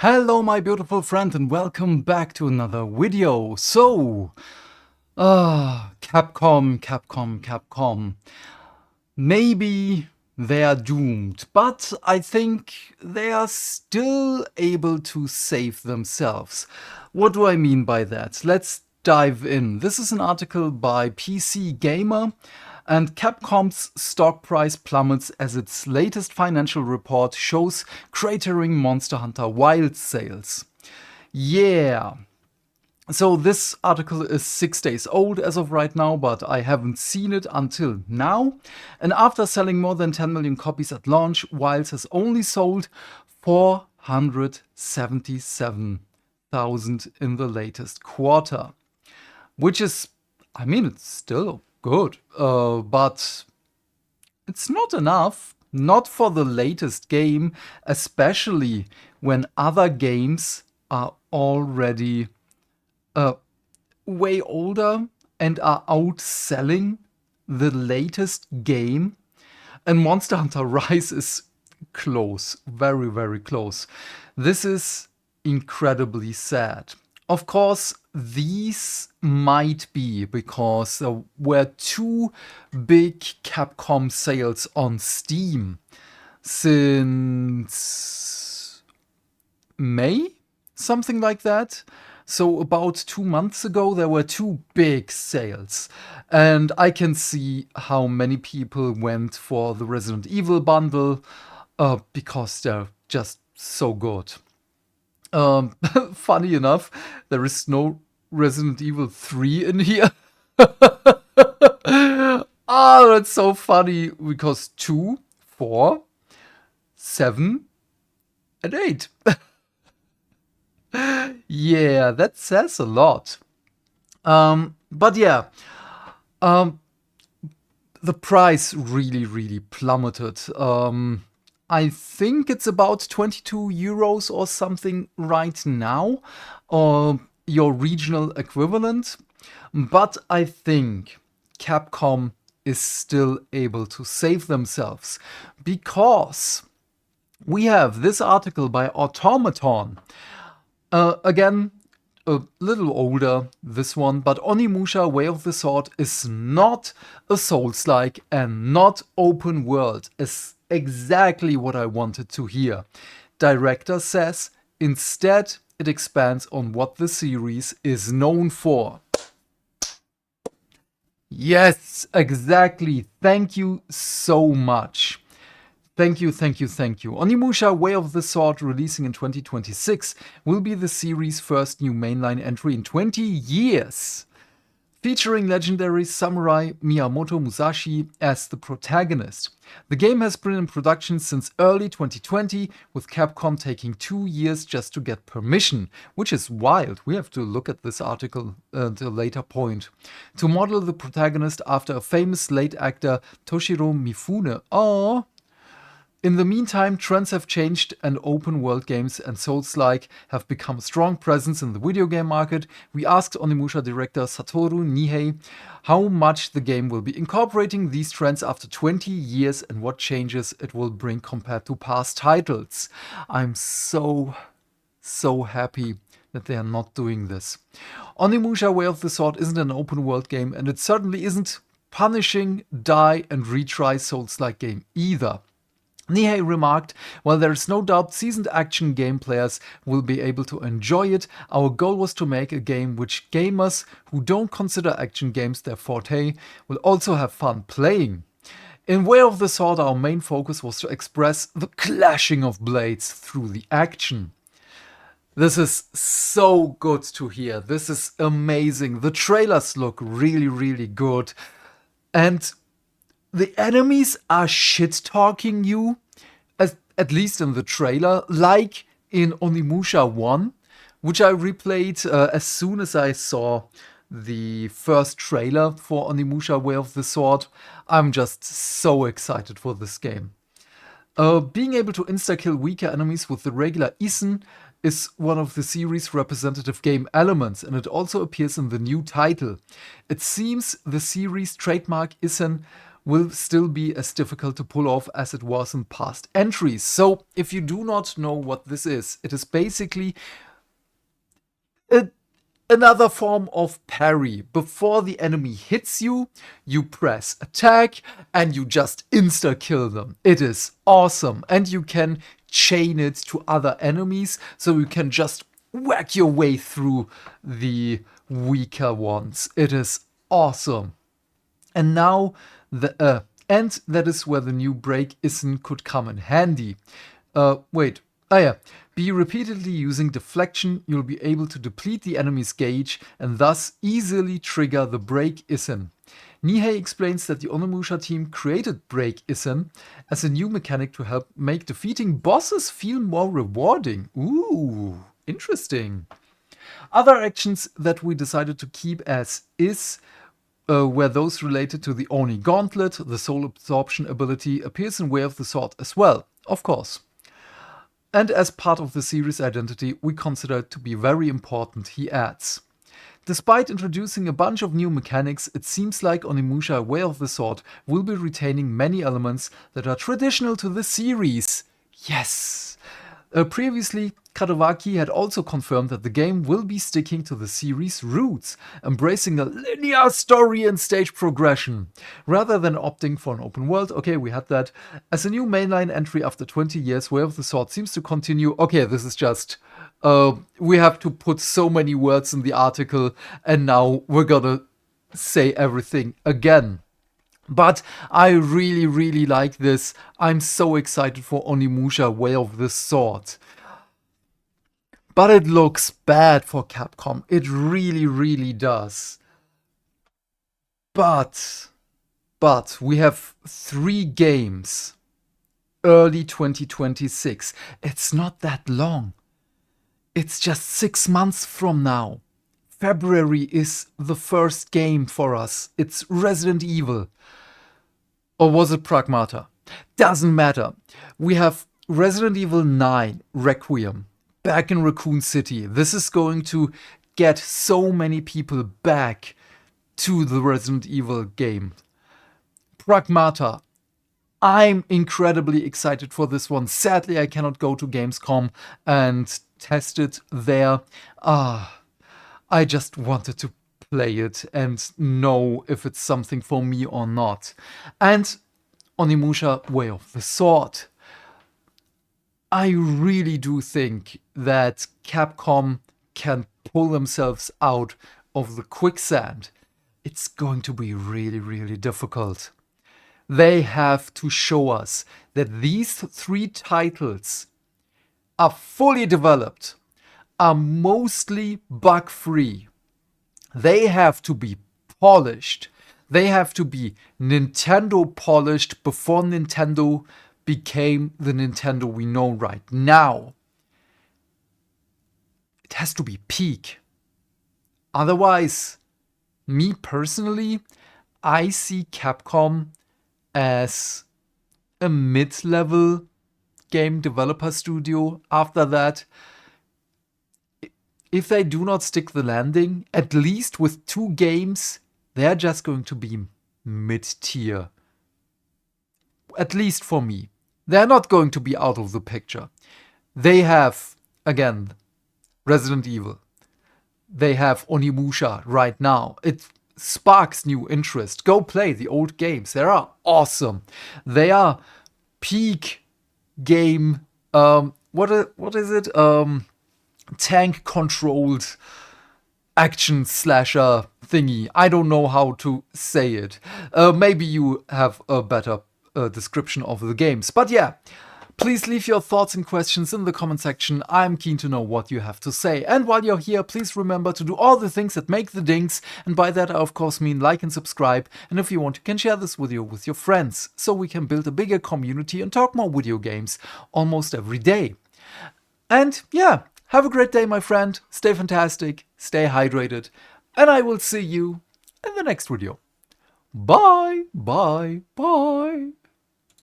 Hello my beautiful friend and welcome back to another video. Capcom. Maybe they are doomed, but I think they are still able to save themselves. What do I mean by that? Let's dive in. This is an article by PC Gamer, and Capcom's stock price plummets as its latest financial report shows cratering Monster Hunter Wild sales. Yeah. So this article is 6 days old as of right now, but I haven't seen it until now. And after selling more than 10 million copies at launch, Wilds has only sold 477,000 in the latest quarter. Which is, I mean, it's still good, but it's not enough. Not for the latest game, especially when other games are already way older and are outselling the latest game. And Monster Hunter Rise is close, very, very close. This is incredibly sad. Of course, these might be because there were two big Capcom sales on Steam since May, something like that. So about 2 months ago, there were two big sales. And I can see how many people went for the Resident Evil bundle because they're just so good. Funny enough, there is no Resident Evil 3 in here. Ah, that's so funny because 2, 4, 7, and 8. Yeah, that says a lot. But yeah, the price really plummeted. I think it's about 22 euros or something right now, or your regional equivalent. But I think Capcom is still able to save themselves because we have this article by Automaton. Again, a little older, this one, but Onimusha Way of the Sword is not a Souls-like and not open world. It's exactly what I wanted to hear. Director says, instead, it expands on what the series is known for. Yes, exactly. Thank you so much. Thank you. Onimusha Way of the Sword, releasing in 2026, will be the series' first new mainline entry in 20 years. Featuring legendary samurai Miyamoto Musashi as the protagonist. The game has been in production since early 2020, with Capcom taking 2 years just to get permission, which is wild. We have to look at this article at a later point. To model the protagonist after a famous late actor Toshiro Mifune. Oh. In the meantime, trends have changed and open world games and Souls-like have become a strong presence in the video game market. We asked Onimusha director Satoru Nihei how much the game will be incorporating these trends after 20 years and what changes it will bring compared to past titles. I'm so happy that they are not doing this. Onimusha Way of the Sword isn't an open world game, and it certainly isn't punishing, die and retry Souls-like game either. Nihei remarked, while there is no doubt seasoned action game players will be able to enjoy it, our goal was to make a game which gamers who don't consider action games their forte will also have fun playing. In Way of the Sword, our main focus was to express the clashing of blades through the action. This is so good to hear. This is amazing. The trailers look really good. And the enemies are shit-talking you, at least in the trailer, like in Onimusha 1, which I replayed as soon as I saw the first trailer for Onimusha Way of the Sword. I'm just so excited for this game. Being able to insta-kill weaker enemies with the regular Isen is one of the series' representative game elements, and it also appears in the new title. It seems the series' trademark Isen will still be as difficult to pull off as it was in past entries. So if you do not know what this is, it is basically another form of parry. Before the enemy hits you, you press attack and you just insta-kill them. It is awesome. And you can chain it to other enemies, so you can just whack your way through the weaker ones. It is awesome. And now, and that is where the new break-isen could come in handy. Be repeatedly using deflection, you'll be able to deplete the enemy's gauge and thus easily trigger the break-isen. Nihei explains that the Onimusha team created break-isen as a new mechanic to help make defeating bosses feel more rewarding. Ooh, interesting. Other actions that we decided to keep as is were those related to the Oni Gauntlet. The soul absorption ability appears in Way of the Sword as well, of course. And as part of the series identity, we consider it to be very important, he adds. Despite introducing a bunch of new mechanics, it seems like Onimusha Way of the Sword will be retaining many elements that are traditional to the series. Yes! Previously, Kadowaki had also confirmed that the game will be sticking to the series' roots, embracing a linear story and stage progression. Rather than opting for an open world, okay, we had that. As a new mainline entry after 20 years, Way of the Sword seems to continue. Okay, this is just... we have to put so many words in the article, and now we're gonna say everything again. But I really, really like this. I'm so excited for Onimusha Way of the Sword. But it looks bad for Capcom. It really, really does. But we have 3 games. Early 2026. It's not that long. It's just 6 months from now. February is the first game for us. It's Resident Evil. Or was it Pragmata? Doesn't matter. We have Resident Evil 9 Requiem back in Raccoon City. This is going to get so many people back to the Resident Evil game. Pragmata. I'm incredibly excited for this one. Sadly, I cannot go to Gamescom and test it there. I just wanted to play it and know if it's something for me or not. And Onimusha Way of the Sword. I really do think that Capcom can pull themselves out of the quicksand. It's going to be really, really difficult. They have to show us that these 3 titles are fully developed, are mostly bug-free. They have to be polished. They have to be Nintendo polished before Nintendo became the Nintendo we know right now. It has to be peak. Otherwise, me personally, I see Capcom as a mid-level game developer studio. After that, if they do not stick the landing, at least with 2 games, they're just going to be mid-tier. At least for me. They're not going to be out of the picture. They have, again, Resident Evil. They have Onimusha right now. It sparks new interest. Go play the old games. They are awesome. They are peak game. What is it? Tank controlled action slasher thingy. I don't know how to say it. Maybe you have a better description of the games. But yeah, please leave your thoughts and questions in the comment section. I'm keen to know what you have to say. And while you're here, please remember to do all the things that make the dings. And by that I of course mean like and subscribe. And if you want, you can share this video with your friends, so we can build a bigger community and talk more video games almost every day. And yeah, have a great day, my friend. Stay fantastic, stay hydrated, and I will see you in the next video. Bye, bye, bye.